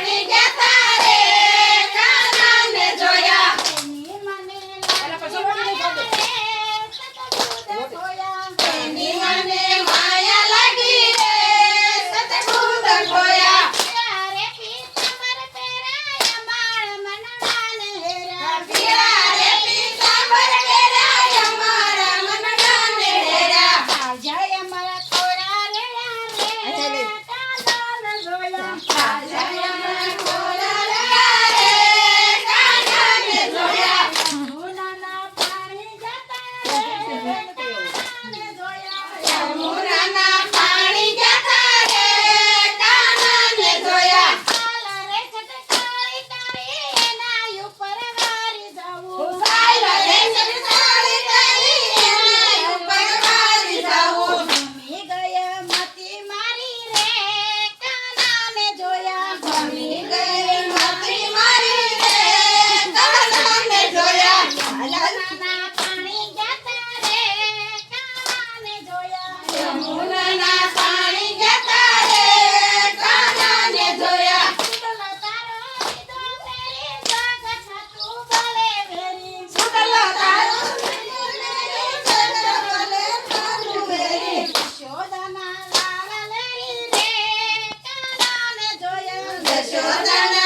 પાણી જતા રે કાનાને જોયા એની મને લાગી એની મને માયા લાગી રે સતબુદ ખોયા ત્યારે પીતાંબર પહેરાય માળ મનડાને હેરા પીળા રે પીતાંબર પહેરાય મારા મનડાને હેરા જય અમારા ખોરા રે રે કાનાને જોયા જય અમારા ખોરા રે કાનાને જોયા યમુનાના પાણી જતા રે કાનાને જોયા યમુનાના પાણી જતા રે કાનાને જોયા ચાલ રે છટકાળી તારી એના ઉપર વારી જાવું ચાલ રે સટકાળી તારી એના ઉપર વારી જાવું ગમી ગયા મતી મારી રે કાનાને જોયા ગમી ગઈ મતી મારી રે કાનાને જોયા યમુનાના પાણી જતા રે કાનાને જોયા યમુનાના પાણી જતા રે કાનાને જોયા સુડલો તારો લીધો ફેરી જગ છતું ભલે વેરી સુડલો તારો બોલે તારું વેરી યશોદાના લાલ લેરી રે કાનાને જોયા યશોદાના